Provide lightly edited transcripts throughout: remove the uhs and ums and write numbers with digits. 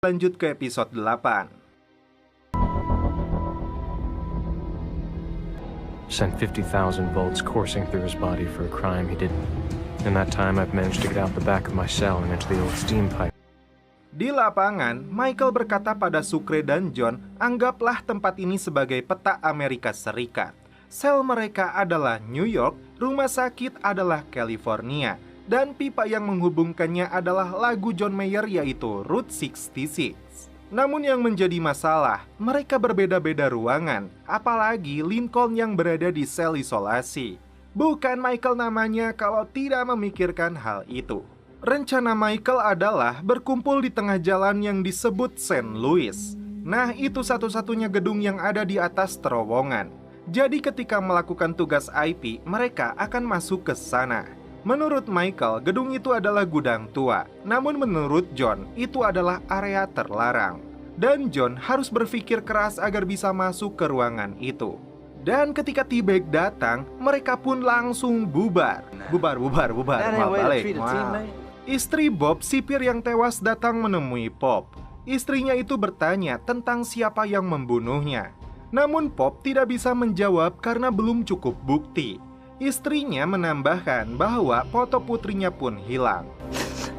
Lanjut ke episode 8. Sent 50,000 volts coursing through his body for a crime he didn't. In that time, I've managed to get out the back of my cell and into the old steam pipe. Di lapangan, Michael berkata pada Sucre dan John, anggaplah tempat ini sebagai peta Amerika Serikat. Sel mereka adalah New York, rumah sakit adalah California, dan pipa yang menghubungkannya adalah lagu John Mayer yaitu Route 66. Namun yang menjadi masalah, mereka berbeda-beda ruangan, apalagi Lincoln yang berada di sel isolasi. Bukan Michael namanya kalau tidak memikirkan hal itu. Rencana Michael adalah berkumpul di tengah jalan yang disebut St. Louis. Nah, itu satu-satunya gedung yang ada di atas terowongan. Jadi ketika melakukan tugas IP, mereka akan masuk ke sana. Menurut Michael, gedung itu adalah gudang tua. Namun menurut John, itu adalah area terlarang. Dan John harus berpikir keras agar bisa masuk ke ruangan itu. Dan ketika T-Bag datang, mereka pun langsung bubar. Bubar, mau balik. Wow. Istri Bob, sipir yang tewas, datang menemui Pop. Istrinya itu bertanya tentang siapa yang membunuhnya. Namun Pop tidak bisa menjawab karena belum cukup bukti. Istrinya menambahkan bahwa foto putrinya pun hilang.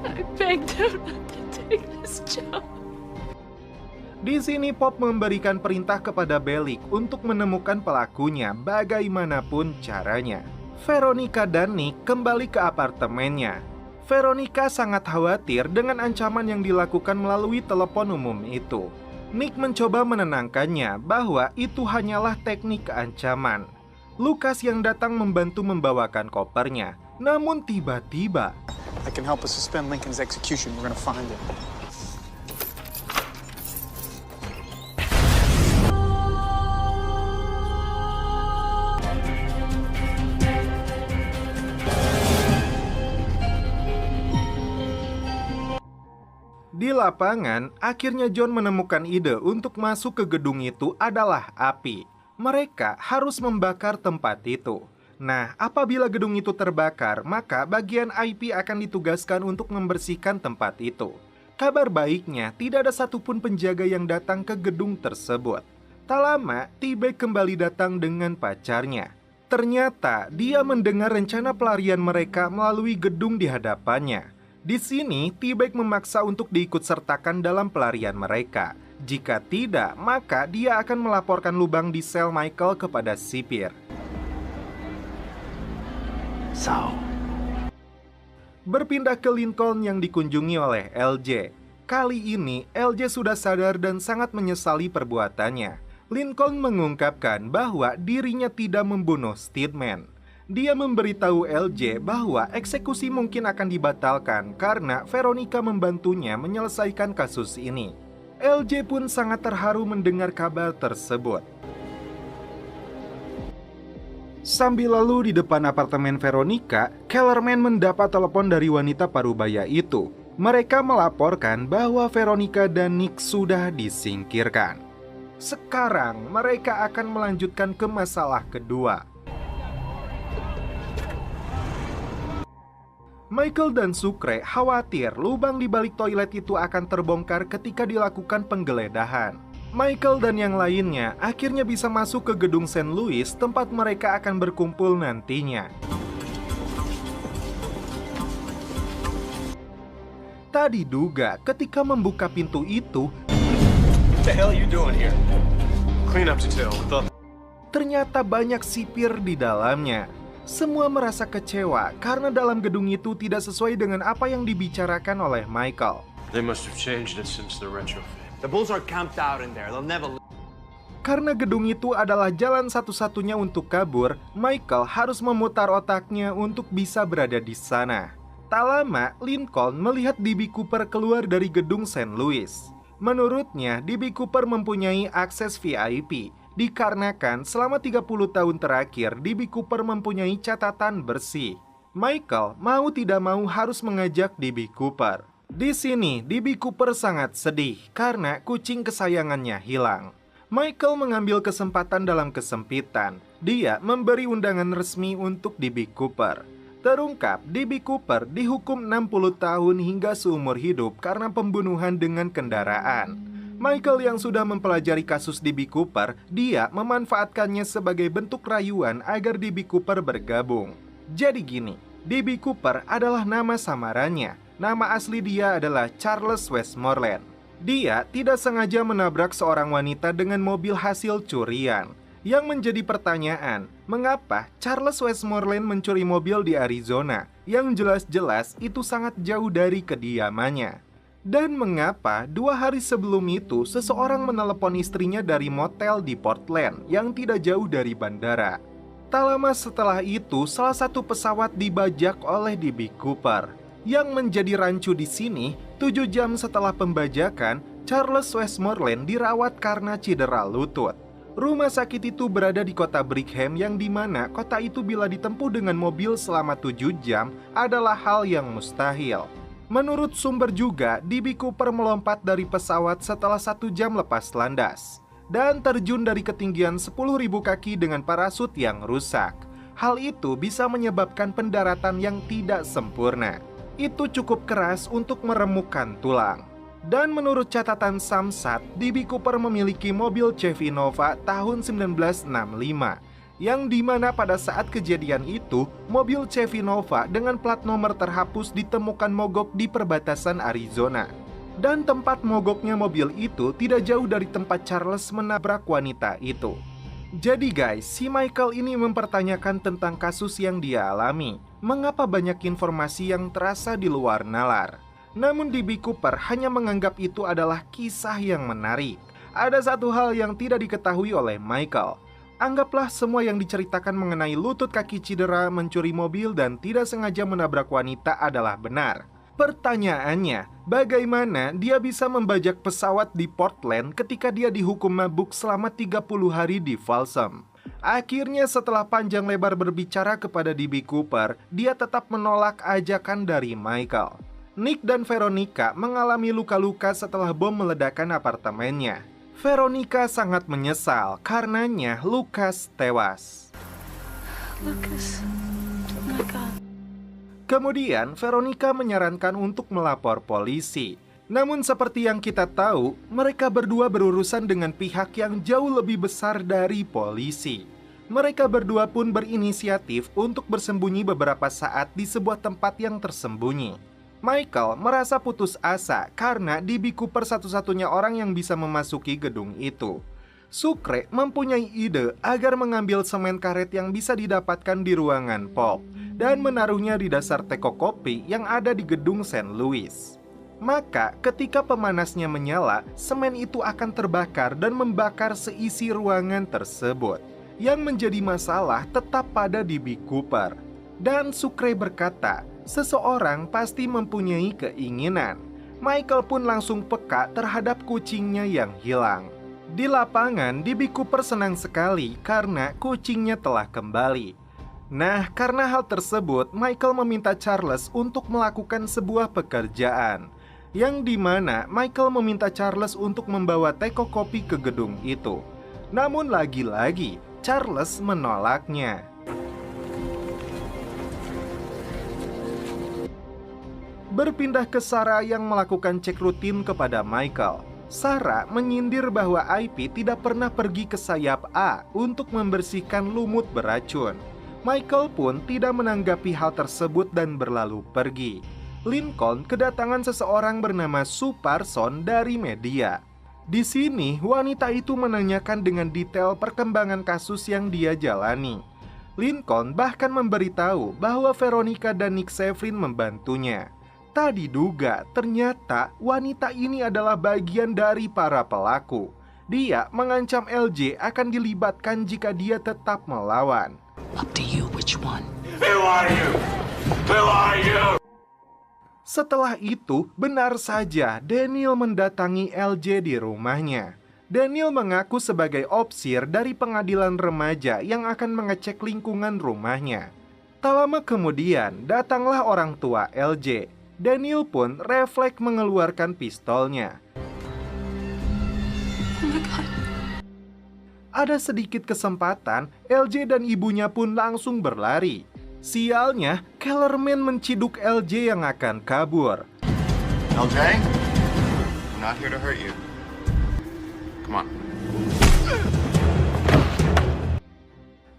I begged him not to take this job. Di sini Pop memberikan perintah kepada Bellick untuk menemukan pelakunya bagaimanapun caranya. Veronica dan Nick kembali ke apartemennya. Veronica sangat khawatir dengan ancaman yang dilakukan melalui telepon umum itu. Nick mencoba menenangkannya bahwa itu hanyalah teknik keancaman. Lucas yang datang membantu membawakan kopernya. Namun tiba-tiba, I can help us suspend Lincoln's execution. We're gonna find him. di lapangan, akhirnya John menemukan ide untuk masuk ke gedung itu adalah api. Mereka harus membakar tempat itu. Nah, apabila gedung itu terbakar, maka bagian IP akan ditugaskan untuk membersihkan tempat itu. Kabar baiknya, tidak ada satupun penjaga yang datang ke gedung tersebut. Tak lama, T-Bag kembali datang dengan pacarnya. Ternyata, dia mendengar rencana pelarian mereka melalui gedung di hadapannya. Di sini, T-Bag memaksa untuk diikutsertakan dalam pelarian mereka. Jika tidak, maka dia akan melaporkan lubang di sel Michael kepada sipir. Berpindah ke Lincoln yang dikunjungi oleh LJ. Kali ini, LJ sudah sadar dan sangat menyesali perbuatannya. Lincoln mengungkapkan bahwa dirinya tidak membunuh Steadman. Dia memberitahu LJ bahwa eksekusi mungkin akan dibatalkan karena Veronica membantunya menyelesaikan kasus ini. LJ pun sangat terharu mendengar kabar tersebut. Sambil lalu di depan apartemen Veronica, Kellerman mendapat telepon dari wanita parubaya itu. Mereka melaporkan bahwa Veronica dan Nick sudah disingkirkan. Sekarang mereka akan melanjutkan ke masalah kedua. Michael dan Sucre khawatir lubang di balik toilet itu akan terbongkar ketika dilakukan penggeledahan. Michael dan yang lainnya akhirnya bisa masuk ke gedung St. Louis tempat mereka akan berkumpul nantinya. Tak diduga ketika membuka pintu itu, What the hell are you doing here? Clean up detail. ternyata banyak sipir di dalamnya. Semua merasa kecewa karena dalam gedung itu tidak sesuai dengan apa yang dibicarakan oleh Michael. They must have changed it since the retrofit. The bulls are camped out in there. They'll never. Karena gedung itu adalah jalan satu-satunya untuk kabur, Michael harus memutar otaknya untuk bisa berada di sana. Tak lama, Lincoln melihat DB Cooper keluar dari gedung St. Louis. Menurutnya, DB Cooper mempunyai akses VIP, dikarenakan selama 30 tahun terakhir DB Cooper mempunyai catatan bersih. Michael mau tidak mau harus mengajak DB Cooper. Di sini, DB Cooper sangat sedih karena kucing kesayangannya hilang. Michael mengambil kesempatan dalam kesempitan. Dia memberi undangan resmi untuk DB Cooper. Terungkap, D.B. Cooper dihukum 60 tahun hingga seumur hidup karena pembunuhan dengan kendaraan. Michael yang sudah mempelajari kasus D.B. Cooper, dia memanfaatkannya sebagai bentuk rayuan agar D.B. Cooper bergabung. Jadi gini, D.B. Cooper adalah nama samarannya. Nama asli dia adalah Charles Westmoreland. Dia tidak sengaja menabrak seorang wanita dengan mobil hasil curian. Yang menjadi pertanyaan, mengapa Charles Westmoreland mencuri mobil di Arizona yang jelas-jelas itu sangat jauh dari kediamannya? Dan mengapa 2 hari sebelum itu seseorang menelepon istrinya dari motel di Portland yang tidak jauh dari bandara? Tak lama setelah itu, salah satu pesawat dibajak oleh D.B. Cooper. Yang menjadi rancu di sini, 7 jam setelah pembajakan, Charles Westmoreland dirawat karena cedera lutut. Rumah sakit itu berada di kota Brigham yang dimana kota itu bila ditempuh dengan mobil selama 7 jam adalah hal yang mustahil. Menurut sumber juga, D.B. Cooper melompat dari pesawat setelah 1 jam lepas landas dan terjun dari ketinggian 10.000 kaki dengan parasut yang rusak. Hal itu bisa menyebabkan pendaratan yang tidak sempurna. Itu cukup keras untuk meremukkan tulang. Dan menurut catatan Samsat, D.B. Cooper memiliki mobil Chevy Nova tahun 1965, yang dimana pada saat kejadian itu, mobil Chevy Nova dengan plat nomor terhapus ditemukan mogok di perbatasan Arizona. Dan tempat mogoknya mobil itu tidak jauh dari tempat Charles menabrak wanita itu. Jadi guys, si Michael ini mempertanyakan tentang kasus yang dia alami. Mengapa banyak informasi yang terasa di luar nalar? Namun D.B. Cooper hanya menganggap itu adalah kisah yang menarik. Ada satu hal yang tidak diketahui oleh Michael. Anggaplah semua yang diceritakan mengenai lutut kaki cedera, mencuri mobil, dan tidak sengaja menabrak wanita adalah benar. Pertanyaannya, bagaimana dia bisa membajak pesawat di Portland ketika dia dihukum mabuk selama 30 hari di Folsom? Akhirnya setelah panjang lebar berbicara kepada D.B. Cooper, dia tetap menolak ajakan dari Michael. Nick dan Veronica mengalami luka-luka setelah bom meledakkan apartemennya. Veronica sangat menyesal karenanya Lucas tewas. Lucas, oh my God. Kemudian Veronica menyarankan untuk melapor polisi. Namun seperti yang kita tahu, mereka berdua berurusan dengan pihak yang jauh lebih besar dari polisi. Mereka berdua pun berinisiatif untuk bersembunyi beberapa saat di sebuah tempat yang tersembunyi. Michael merasa putus asa karena D.B. Cooper satu-satunya orang yang bisa memasuki gedung itu. Sucre mempunyai ide agar mengambil semen karet yang bisa didapatkan di ruangan Pop dan menaruhnya di dasar teko kopi yang ada di gedung St. Louis. Maka ketika pemanasnya menyala, semen itu akan terbakar dan membakar seisi ruangan tersebut. Yang menjadi masalah tetap pada D.B. Cooper. Dan Sucre berkata, seseorang pasti mempunyai keinginan. Michael pun langsung peka terhadap kucingnya yang hilang. Di lapangan, D.B. Cooper senang sekali karena kucingnya telah kembali. Nah, karena hal tersebut, Michael meminta Charles untuk melakukan sebuah pekerjaan. Yang dimana Michael meminta Charles untuk membawa teko kopi ke gedung itu. Namun lagi-lagi, Charles menolaknya. Berpindah ke Sarah yang melakukan cek rutin kepada Michael. Sarah menyindir bahwa IP tidak pernah pergi ke sayap A untuk membersihkan lumut beracun. Michael pun tidak menanggapi hal tersebut dan berlalu pergi. Lincoln kedatangan seseorang bernama Sue Parson dari media. Di sini, wanita itu menanyakan dengan detail perkembangan kasus yang dia jalani. Lincoln bahkan memberitahu bahwa Veronica dan Nick Severin membantunya. Tak diduga, ternyata wanita ini adalah bagian dari para pelaku. Dia mengancam LJ akan dilibatkan jika dia tetap melawan. Up to you which one. Who are you? Who are you? Setelah itu, benar saja Daniel mendatangi LJ di rumahnya. Daniel mengaku sebagai opsir dari pengadilan remaja yang akan mengecek lingkungan rumahnya. Tak lama kemudian, datanglah orang tua LJ. Daniel pun refleks mengeluarkan pistolnya. Oh my God. Ada sedikit kesempatan, LJ dan ibunya pun langsung berlari. Sialnya, Kellerman menciduk LJ yang akan kabur. LJ, I'm not here to hurt you. Come on.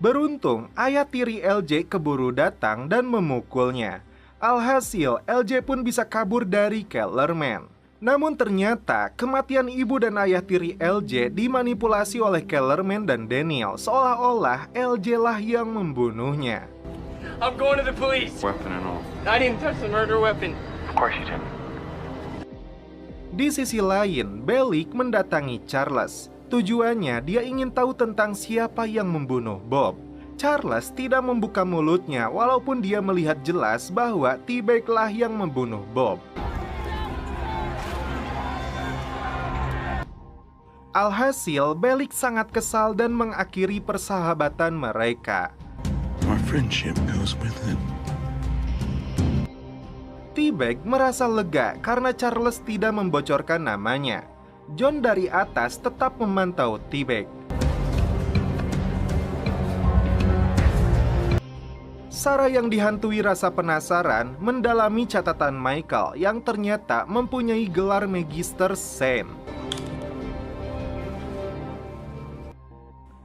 Beruntung, ayah tiri LJ keburu datang dan memukulnya. Alhasil, LJ pun bisa kabur dari Kellerman. Namun ternyata, kematian ibu dan ayah tiri LJ dimanipulasi oleh Kellerman dan Daniel, seolah-olah LJ lah yang membunuhnya. I'm going to the police. Weapon and all. I didn't touch the murder weapon. Of course you didn't. Di sisi lain, Bellick mendatangi Charles. Tujuannya, dia ingin tahu tentang siapa yang membunuh Bob. Charles tidak membuka mulutnya walaupun dia melihat jelas bahwa T-Bag lah yang membunuh Bob. Alhasil, Bellick sangat kesal dan mengakhiri persahabatan mereka. Our friendship goes with him. T-Bag merasa lega karena Charles tidak membocorkan namanya. John dari atas tetap memantau T-Bag. Sarah yang dihantui rasa penasaran mendalami catatan Michael yang ternyata mempunyai gelar Magister Saint.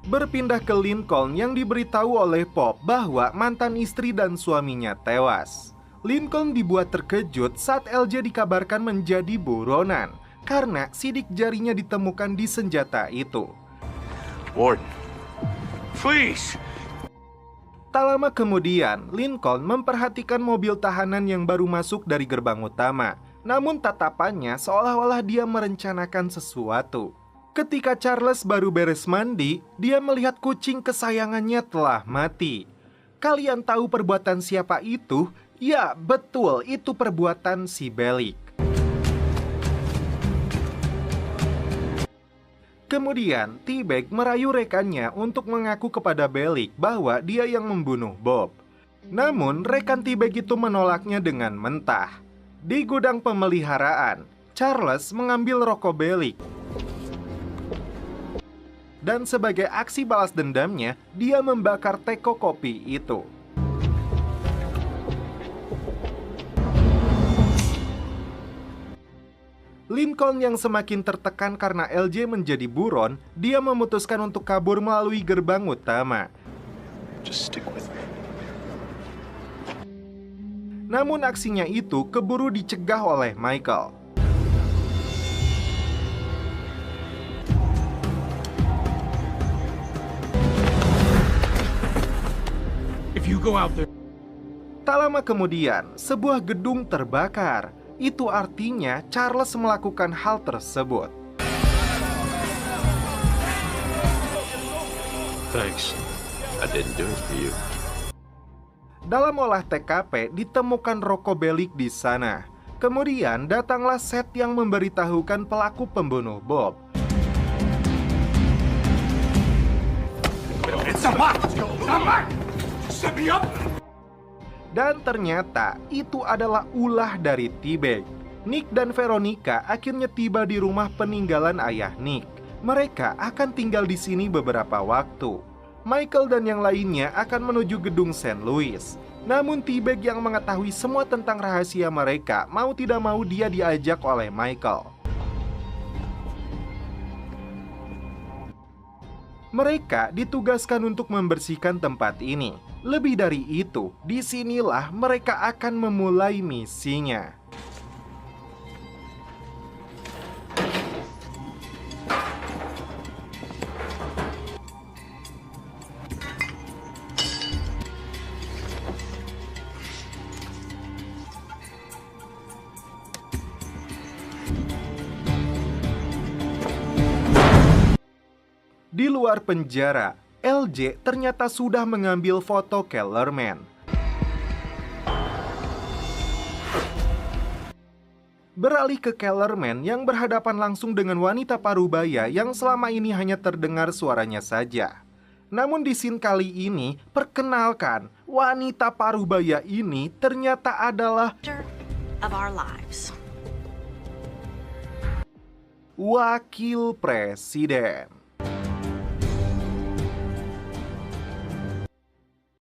Berpindah ke Lincoln yang diberitahu oleh Pop bahwa mantan istri dan suaminya tewas. Lincoln dibuat terkejut saat LJ dikabarkan menjadi buronan karena sidik jarinya ditemukan di senjata itu. Warden, please. Tak lama kemudian, Lincoln memperhatikan mobil tahanan yang baru masuk dari gerbang utama. Namun tatapannya seolah-olah dia merencanakan sesuatu. Ketika Charles baru beres mandi, dia melihat kucing kesayangannya telah mati. Kalian tahu perbuatan siapa itu? Ya, betul, itu perbuatan si Bellick. Kemudian, T-Bag merayu rekannya untuk mengaku kepada Bellick bahwa dia yang membunuh Bob. Namun, rekan T-Bag itu menolaknya dengan mentah. Di gudang pemeliharaan, Charles mengambil rokok Bellick. Dan sebagai aksi balas dendamnya, dia membakar teko kopi itu. Lincoln yang semakin tertekan karena LJ menjadi buron, dia memutuskan untuk kabur melalui gerbang utama. Just stick with me. Namun aksinya itu keburu dicegah oleh Michael. If you go out there. Tak lama kemudian, sebuah gedung terbakar. Itu artinya Charles melakukan hal tersebut. Thanks. I didn't do it for you. Dalam olah TKP ditemukan rokok Bellick di sana. Kemudian datanglah Seth yang memberitahukan pelaku pembunuh Bob. It's a box. Come back. Set me up. Dan ternyata itu adalah ulah dari T-Bag. Nick dan Veronica akhirnya tiba di rumah peninggalan ayah Nick. Mereka akan tinggal di sini beberapa waktu. Michael dan yang lainnya akan menuju gedung St. Louis. Namun T-Bag yang mengetahui semua tentang rahasia mereka, mau tidak mau dia diajak oleh Michael. Mereka ditugaskan untuk membersihkan tempat ini. Lebih dari itu, disinilah mereka akan memulai misinya. Di luar penjara, LJ ternyata sudah mengambil foto Kellerman. Beralih ke Kellerman yang berhadapan langsung dengan wanita parubaya yang selama ini hanya terdengar suaranya saja. Namun di scene kali ini, perkenalkan, wanita parubaya ini ternyata adalah of our lives. Wakil Presiden.